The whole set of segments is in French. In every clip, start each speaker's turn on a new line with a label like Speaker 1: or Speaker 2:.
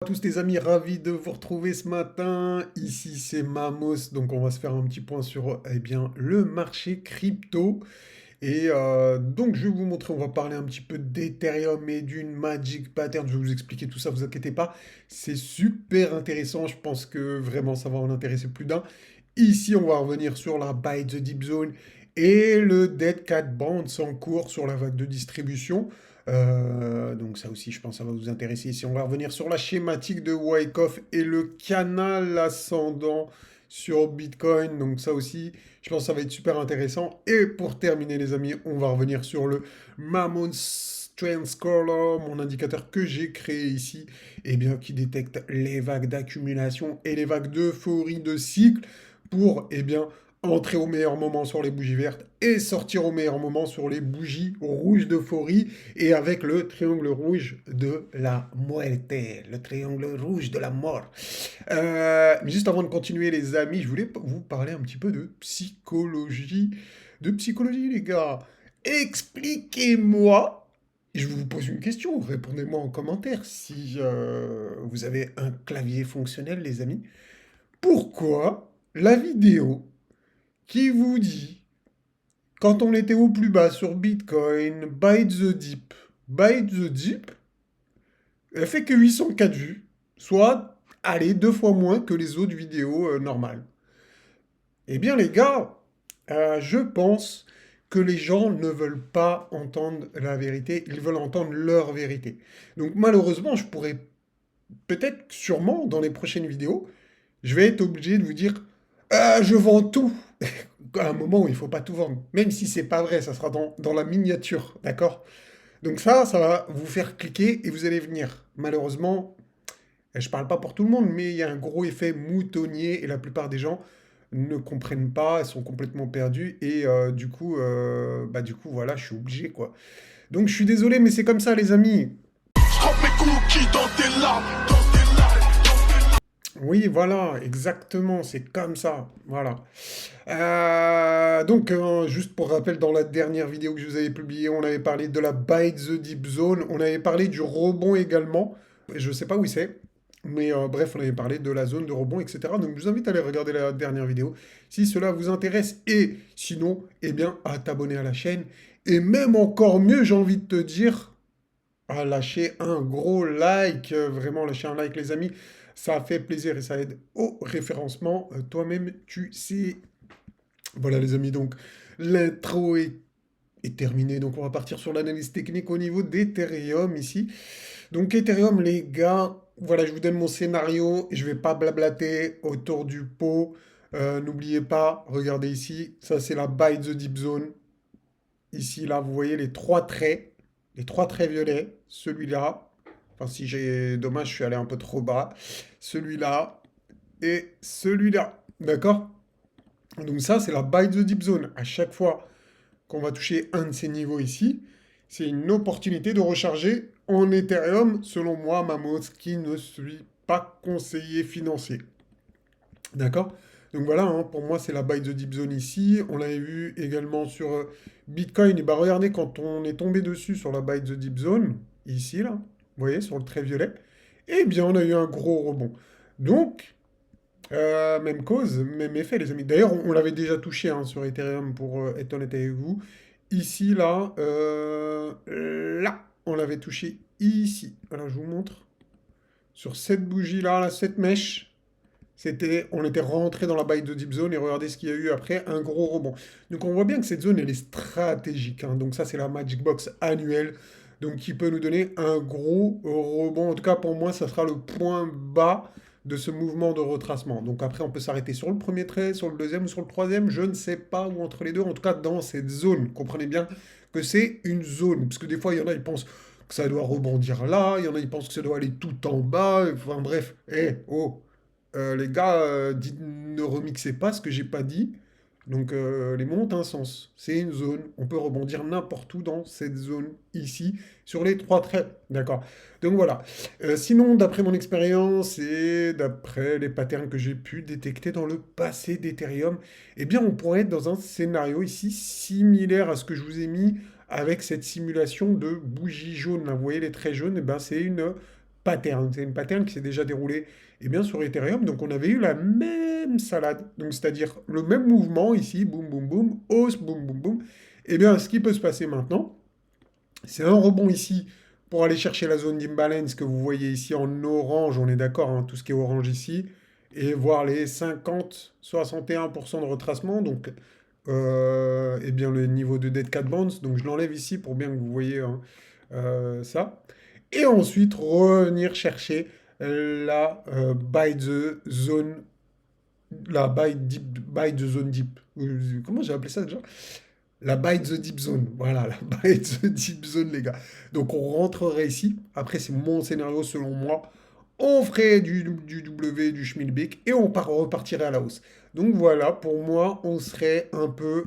Speaker 1: À tous les amis, ravi de vous retrouver ce matin. Ici c'est Mamos, donc on va se faire un petit point sur le marché crypto. Donc je vais vous montrer, on va parler un petit peu d'Ethereum et d'une Magic Pattern. Je vais vous expliquer tout ça, vous inquiétez pas. C'est super intéressant, je pense que vraiment ça va en intéresser plus d'un. Ici on va revenir sur la Buy the Deep Zone et le Dead Cat Bounce en cours sur la vague de distribution. Donc ça aussi, je pense que ça va vous intéresser. Ici, on va revenir sur la schématique de Wyckoff et le canal ascendant sur Bitcoin. Donc ça aussi, je pense que ça va être super intéressant. Et pour terminer, les amis, on va revenir sur le Mammon Strength Scaler, mon indicateur que j'ai créé ici, qui détecte les vagues d'accumulation et les vagues d'euphorie de cycle pour, entrer au meilleur moment sur les bougies vertes et sortir au meilleur moment sur les bougies rouges d'euphorie et avec le triangle rouge de la muerte, le triangle rouge de la mort. Mais juste avant de continuer les amis, je voulais vous parler un petit peu de psychologie. De psychologie les gars. Expliquez-moi, je vous pose une question, répondez-moi en commentaire si vous avez un clavier fonctionnel les amis. Pourquoi la vidéo qui vous dit, quand on était au plus bas sur Bitcoin, buy the dip, elle fait que 804 vues, soit, allez, deux fois moins que les autres vidéos normales. Eh bien les gars, je pense que les gens ne veulent pas entendre la vérité, ils veulent entendre leur vérité. Donc malheureusement, je pourrais peut-être, sûrement, dans les prochaines vidéos, je vais être obligé de vous dire, je vends tout. À un moment où il faut pas tout vendre. Même si c'est pas vrai, ça sera dans la miniature, d'accord? Donc ça va vous faire cliquer et vous allez venir. Malheureusement, je parle pas pour tout le monde, mais il y a un gros effet moutonnier et la plupart des gens ne comprennent pas, sont complètement perdus et du coup, voilà, je suis obligé, quoi. Donc je suis désolé, mais c'est comme ça, les amis.
Speaker 2: Trempe mes cookies dans tes larmes,
Speaker 1: Oui, voilà, exactement, c'est comme ça, voilà. Juste pour rappel, dans la dernière vidéo que je vous avais publiée, on avait parlé de la Buy the Deep Zone, on avait parlé du rebond également, je ne sais pas où c'est, mais bref, on avait parlé de la zone de rebond, etc. Donc je vous invite à aller regarder la dernière vidéo si cela vous intéresse, et sinon, à t'abonner à la chaîne, et même encore mieux, j'ai envie de te dire, à lâcher un gros like, vraiment lâcher un like les amis, ça fait plaisir et ça aide au référencement, toi-même tu sais. Voilà les amis, donc l'intro est terminée, donc on va partir sur l'analyse technique au niveau d'Ethereum ici. Donc Ethereum les gars, voilà je vous donne mon scénario, je vais pas blablater autour du pot. N'oubliez pas, regardez ici, ça c'est la Buy the Deep Zone. Ici là vous voyez les trois traits violets, celui-là, enfin si j'ai, dommage je suis allé un peu trop bas, celui-là et celui-là, d'accord? Donc ça, c'est la buy the deep zone. À chaque fois qu'on va toucher un de ces niveaux ici, c'est une opportunité de recharger en Ethereum, selon moi, Mamos, qui ne suis pas conseiller financier. D'accord? Donc voilà, hein, pour moi, c'est la buy the deep zone ici. On l'avait vu également sur Bitcoin. Et bah regardez, quand on est tombé dessus sur la buy the deep zone, ici, là, vous voyez, sur le trait violet, eh bien, on a eu un gros rebond. Donc, même cause, même effet, les amis. D'ailleurs, on l'avait déjà touché hein, sur Ethereum pour être honnête avec vous. Ici, là, on l'avait touché ici. Alors, je vous montre. Sur cette bougie-là, là, cette mèche, on était rentré dans la buy de deep zone et regardez ce qu'il y a eu après, un gros rebond. Donc, on voit bien que cette zone, elle est stratégique. Hein. Donc, ça, c'est la Magic Box annuelle. Donc, qui peut nous donner un gros rebond. En tout cas, pour moi, ça sera le point bas de ce mouvement de retracement. Donc après, on peut s'arrêter sur le premier trait, sur le deuxième ou sur le troisième, je ne sais pas, ou entre les deux, en tout cas dans cette zone. Comprenez bien que c'est une zone, parce que des fois, il y en a, ils pensent que ça doit rebondir là, il y en a, ils pensent que ça doit aller tout en bas, enfin bref, les gars, ne remixez pas ce que j'ai pas dit. Donc les mots ont un sens. C'est une zone. On peut rebondir n'importe où dans cette zone ici, sur les trois traits. D'accord. Donc voilà. Sinon, d'après mon expérience et d'après les patterns que j'ai pu détecter dans le passé d'Ethereum, eh bien on pourrait être dans un scénario ici similaire à ce que je vous ai mis avec cette simulation de bougie jaune. Là, vous voyez les traits jaunes, eh ben, c'est une pattern. C'est une pattern qui s'est déjà déroulée eh bien, sur Ethereum. Donc on avait eu la même salade. Donc c'est-à-dire le même mouvement ici, boum, boum, boum, hausse, boum, boum, boum. Eh bien, ce qui peut se passer maintenant, c'est un rebond ici pour aller chercher la zone d'imbalance que vous voyez ici en orange, on est d'accord, hein, tout ce qui est orange ici, et voir les 50-61% de retracement, donc eh bien le niveau de Dead Cat Bounce, donc je l'enlève ici pour bien que vous voyez hein, ça. Et ensuite revenir chercher la buy the zone, la buy the zone deep. Comment j'ai appelé ça déjà? La buy the deep zone. Voilà, la buy the deep zone, les gars. Donc, on rentrerait ici. Après, c'est mon scénario selon moi. On ferait du W, du Schmilblick et repartirait à la hausse. Donc, voilà, pour moi, on serait un peu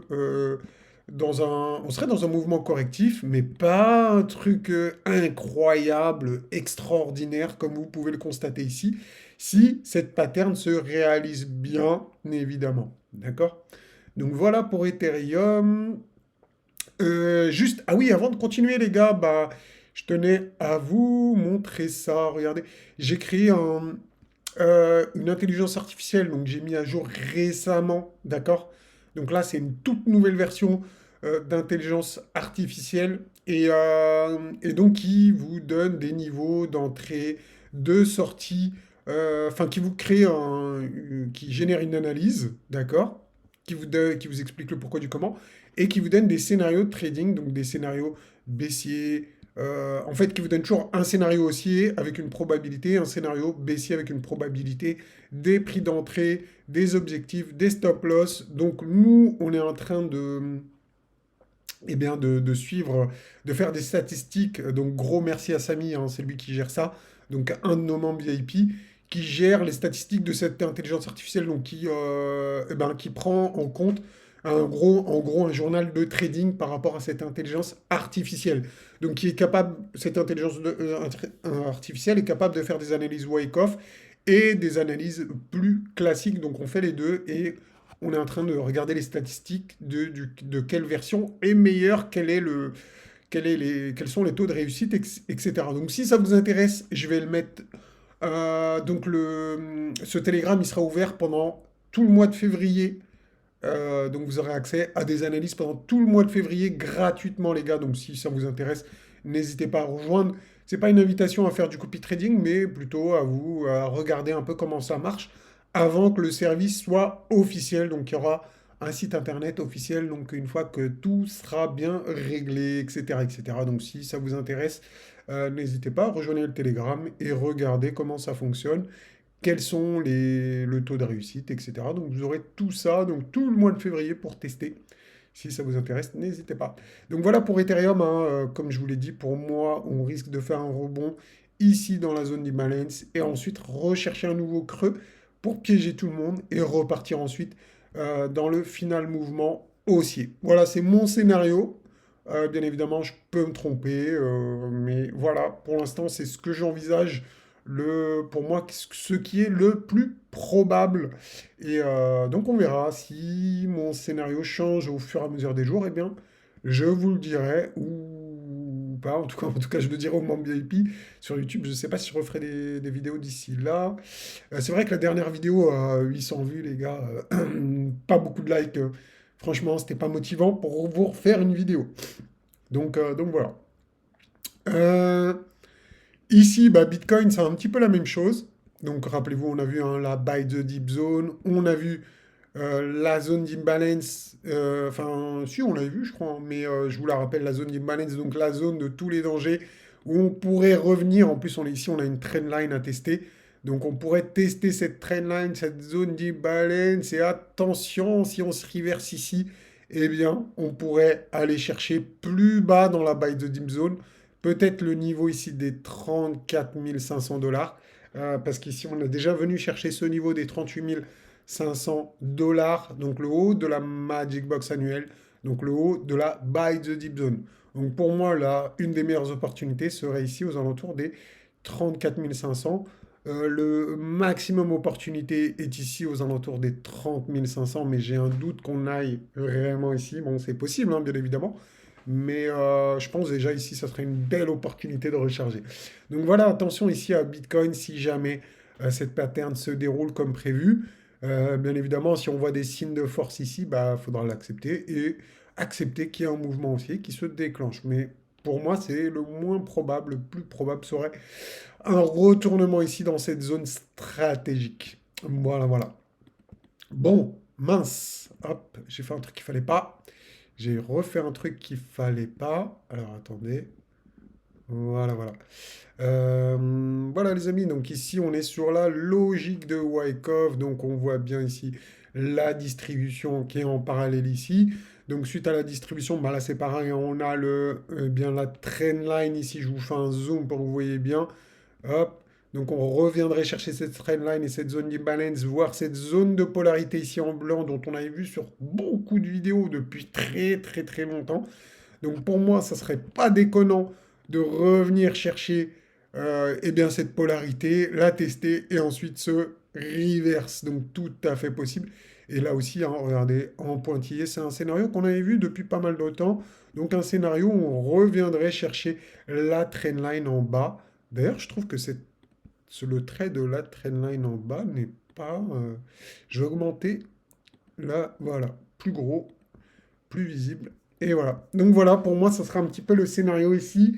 Speaker 1: on serait dans un mouvement correctif, mais pas un truc incroyable, extraordinaire, comme vous pouvez le constater ici, si cette pattern se réalise bien, évidemment. D'accord? Donc voilà pour Ethereum. Juste, ah oui, avant de continuer, les gars, bah, je tenais à vous montrer ça. Regardez, j'ai créé une intelligence artificielle, donc j'ai mis à jour récemment, d'accord? Donc là, c'est une toute nouvelle version d'intelligence artificielle et donc qui vous donne des niveaux d'entrée, de sortie, enfin qui vous crée qui génère une analyse, d'accord? Qui vous explique le pourquoi du comment et qui vous donne des scénarios de trading, donc des scénarios baissiers, en fait, qui vous donne toujours un scénario haussier avec une probabilité, un scénario baissier avec une probabilité, des prix d'entrée, des objectifs, des stop-loss. Donc nous, on est en train eh bien, de suivre, de faire des statistiques. Donc gros merci à Samy, hein, c'est lui qui gère ça. Donc un de nos membres VIP qui gère les statistiques de cette intelligence artificielle, donc eh ben, qui prend en compte en gros, un journal de trading par rapport à cette intelligence artificielle. Donc, qui est capable, cette intelligence artificielle est capable de faire des analyses wake-off et des analyses plus classiques. Donc, on fait les deux et on est en train de regarder les statistiques de quelle version est meilleure, quels sont les taux de réussite, etc. Donc, si ça vous intéresse, je vais le mettre. Donc, ce Telegram, il sera ouvert pendant tout le mois de février donc vous aurez accès à des analyses pendant tout le mois de février gratuitement les gars. Donc si ça vous intéresse, n'hésitez pas à rejoindre. C'est pas une invitation à faire du copy trading, mais plutôt à vous à regarder un peu comment ça marche avant que le service soit officiel. Donc il y aura un site internet officiel. Donc une fois que tout sera bien réglé, etc., etc. Donc si ça vous intéresse, n'hésitez pas, rejoignez le Telegram et regardez comment ça fonctionne quels sont le taux de réussite, etc. Donc vous aurez tout ça, donc tout le mois de février pour tester. Si ça vous intéresse, n'hésitez pas. Donc voilà pour Ethereum, hein, comme je vous l'ai dit, pour moi, on risque de faire un rebond ici dans la zone d'imbalance et ensuite rechercher un nouveau creux pour piéger tout le monde et repartir ensuite dans le final mouvement haussier. Voilà, c'est mon scénario. Bien évidemment, je peux me tromper, mais voilà, pour l'instant, c'est ce que j'envisage pour moi, ce qui est le plus probable. Et donc on verra si mon scénario change au fur et à mesure des jours, eh bien, je vous le dirai ou pas. En tout cas, je le dirai aux membres VIP sur YouTube. Je ne sais pas si je referai des vidéos d'ici là. C'est vrai que la dernière vidéo a 800 vues, les gars. Pas beaucoup de likes. Franchement, c'était pas motivant pour vous refaire une vidéo. Donc voilà. Euh, Ici, bah, Bitcoin, c'est un petit peu la même chose. Donc, rappelez-vous, on a vu hein, la buy the deep zone, on a vu la zone d'imbalance, enfin, si, on l'a vu, je crois, hein, mais je vous la rappelle, la zone d'imbalance, donc la zone de tous les dangers, où on pourrait revenir, en plus, ici, on a une trendline à tester, donc on pourrait tester cette trendline, cette zone d'imbalance, et attention, si on se reverse ici, eh bien, on pourrait aller chercher plus bas dans la buy the deep zone, peut-être le niveau ici des 34 500 dollars, parce qu'ici on est déjà venu chercher ce niveau des 38 500 dollars, donc le haut de la Magic Box annuelle, donc le haut de la Buy the Deep Zone. Donc pour moi, là, une des meilleures opportunités serait ici aux alentours des 34 500. Le maximum opportunité est ici aux alentours des 30 500, mais j'ai un doute qu'on aille vraiment ici. Bon, c'est possible, hein, bien évidemment. Mais je pense déjà ici, ça serait une belle opportunité de recharger. Donc voilà, attention ici à Bitcoin si jamais cette pattern se déroule comme prévu. Bien évidemment, si on voit des signes de force ici, bah, faudra l'accepter et accepter qu'il y a un mouvement haussier qui se déclenche. Mais pour moi, c'est le moins probable. Le plus probable serait un retournement ici dans cette zone stratégique. Voilà, voilà. Bon, mince. Hop, j'ai fait un truc qu'il fallait pas. J'ai refait un truc qu'il fallait pas. Alors attendez. Voilà, voilà. Voilà les amis, donc ici on est sur la logique de Wyckoff, donc on voit bien ici la distribution qui est en parallèle ici. Donc suite à la distribution, bah là c'est pareil, on a bien la trendline ici, je vous fais un zoom pour que vous voyez bien. Hop. Donc on reviendrait chercher cette trendline et cette zone d'imbalance, voir cette zone de polarité ici en blanc dont on avait vu sur beaucoup de vidéos depuis très très très longtemps. Donc pour moi, ça serait pas déconnant de revenir chercher eh bien, cette polarité, la tester et ensuite se reverse. Donc tout à fait possible. Et là aussi, hein, regardez, en pointillé, c'est un scénario qu'on avait vu depuis pas mal de temps. Donc un scénario où on reviendrait chercher la trendline en bas. D'ailleurs, je trouve que le trait de la trendline en bas n'est pas... je vais augmenter là, voilà, plus gros, plus visible. Et voilà. Donc voilà, pour moi, ça sera un petit peu le scénario ici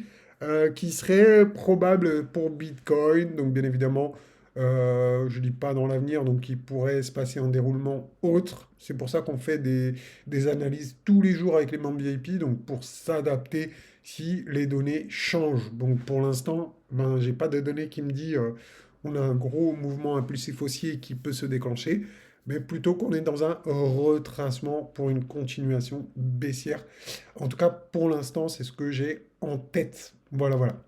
Speaker 1: qui serait probable pour Bitcoin. Donc bien évidemment, je ne dis pas dans l'avenir, donc il pourrait se passer un déroulement autre. C'est pour ça qu'on fait des analyses tous les jours avec les membres VIP, donc pour s'adapter si les données changent. Donc pour l'instant, ben, j'ai pas de données qui me dit on a un gros mouvement impulsif haussier qui peut se déclencher mais plutôt qu'on est dans un retracement pour une continuation baissière. En tout cas, pour l'instant, c'est ce que j'ai en tête. Voilà, voilà.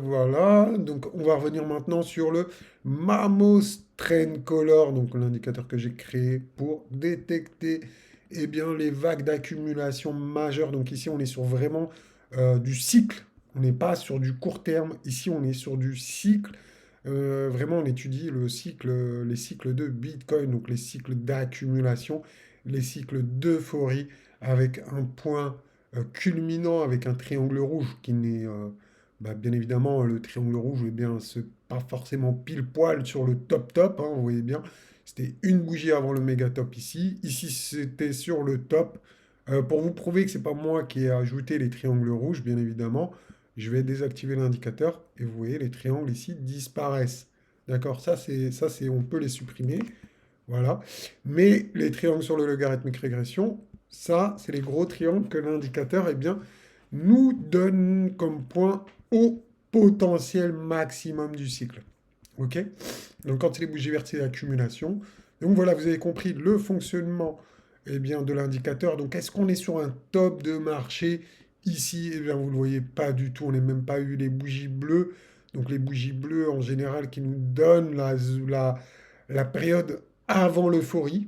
Speaker 1: Voilà, donc on va revenir maintenant sur le Mamos Trend Color, donc l'indicateur que j'ai créé pour détecter eh bien, les vagues d'accumulation majeures. Donc ici, on est sur vraiment du cycle, on n'est pas sur du court terme, ici on est sur du cycle. Vraiment, on étudie les cycles de Bitcoin, donc les cycles d'accumulation, les cycles d'euphorie, avec un point culminant avec un triangle rouge qui n'est, bah, bien évidemment, le triangle rouge, eh bien, c'est pas forcément pile poil sur le top top, hein, vous voyez bien. C'était une bougie avant le méga top ici. Ici, c'était sur le top. Pour vous prouver que c'est pas moi qui ai ajouté les triangles rouges, bien évidemment, je vais désactiver l'indicateur et vous voyez les triangles ici disparaissent. D'accord, on peut les supprimer. Voilà. Mais les triangles sur le logarithmique régression, ça, c'est les gros triangles que l'indicateur, eh bien, nous donne comme point au potentiel maximum du cycle. OK? Donc, quand c'est les bougies vertes, c'est l'accumulation. Donc, voilà, vous avez compris le fonctionnement eh bien, de l'indicateur. Donc, est-ce qu'on est sur un top de marché ici? Eh bien, vous ne le voyez pas du tout. On n'a même pas eu les bougies bleues. Donc, les bougies bleues, en général, qui nous donnent la période avant l'euphorie.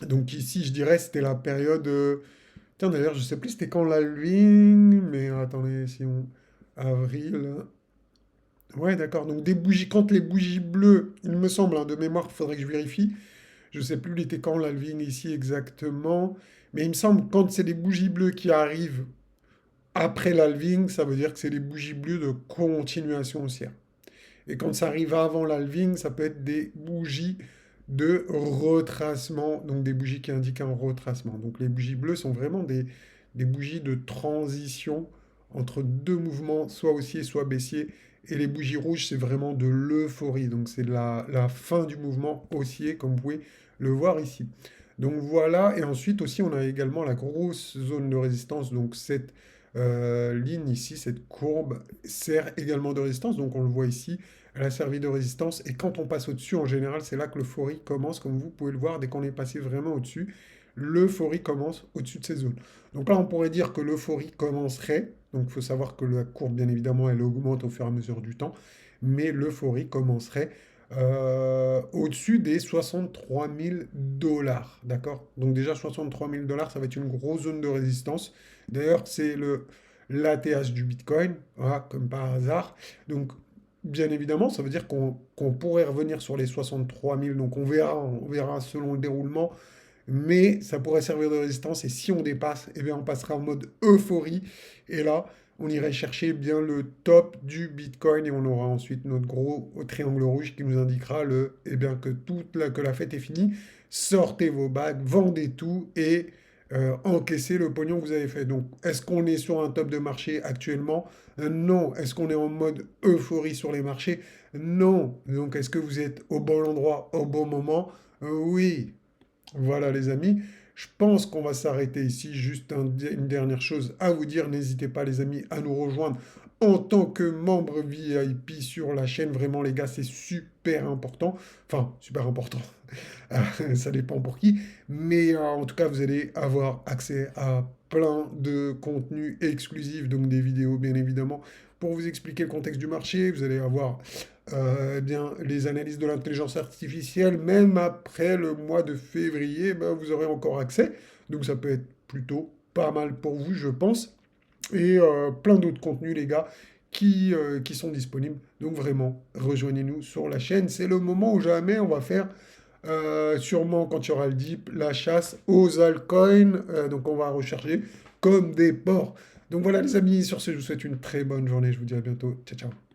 Speaker 1: Donc ici, je dirais, c'était la période... Tiens, d'ailleurs, je sais plus c'était quand l'halving, mais attendez, si on... Avril... Ouais, d'accord. Donc des bougies, quand les bougies bleues, il me semble, hein, de mémoire, il faudrait que je vérifie. Je sais plus, il était quand l'halving ici exactement. Mais il me semble, quand c'est des bougies bleues qui arrivent après l'halving, ça veut dire que c'est des bougies bleues de continuation haussière. Et quand ça arrive avant l'halving, ça peut être des bougies de retracement, donc des bougies qui indiquent un retracement. Donc les bougies bleues sont vraiment des bougies de transition entre deux mouvements, soit haussier, soit baissier. Et les bougies rouges, c'est vraiment de l'euphorie. Donc c'est la fin du mouvement haussier, comme vous pouvez le voir ici. Donc voilà, et ensuite aussi on a également la grosse zone de résistance, donc cette ligne ici, cette courbe sert également de résistance, donc on le voit ici, elle a servi de résistance, et quand on passe au-dessus, en général, c'est là que l'euphorie commence, comme vous pouvez le voir, dès qu'on est passé vraiment au-dessus, l'euphorie commence au-dessus de ces zones. Donc là, on pourrait dire que l'euphorie commencerait, donc il faut savoir que la courbe, bien évidemment, elle augmente au fur et à mesure du temps, mais l'euphorie commencerait au-dessus des 63 000 dollars, d'accord? Donc déjà 63 000 dollars, ça va être une grosse zone de résistance. D'ailleurs, c'est l'ATH du Bitcoin, voilà, comme par hasard. Donc, bien évidemment, ça veut dire qu'on pourrait revenir sur les 63 000. Donc, on verra selon le déroulement. mais ça pourrait servir de résistance. Et si on dépasse, eh bien, on passera en mode euphorie. Et là, on irait chercher bien le top du Bitcoin et on aura ensuite notre gros triangle rouge qui nous indiquera eh bien, que la fête est finie. Sortez vos bagues, vendez tout et encaissez le pognon que vous avez fait. Donc, est-ce qu'on est sur un top de marché actuellement? Non. Est-ce qu'on est en mode euphorie sur les marchés? Non. Donc, est-ce que vous êtes au bon endroit au bon moment? Oui. Voilà les amis, je pense qu'on va s'arrêter ici. Juste une dernière chose à vous dire, n'hésitez pas les amis à nous rejoindre en tant que membre VIP sur la chaîne. Vraiment les gars, c'est super important. Enfin, super important, ça dépend pour qui. Mais en tout cas, vous allez avoir accès à plein de contenus exclusifs, donc des vidéos bien évidemment, pour vous expliquer le contexte du marché. Vous allez avoir eh bien, les analyses de l'intelligence artificielle, même après le mois de février, ben, vous aurez encore accès. Donc ça peut être plutôt pas mal pour vous, je pense. Et plein d'autres contenus, les gars, qui sont disponibles. Donc vraiment, rejoignez-nous sur la chaîne. C'est le moment où jamais on va faire, sûrement quand il y aura le dip, la chasse aux altcoins. Donc on va rechercher comme des porcs. Donc voilà les amis, sur ce, je vous souhaite une très bonne journée. Je vous dis à bientôt. Ciao, ciao.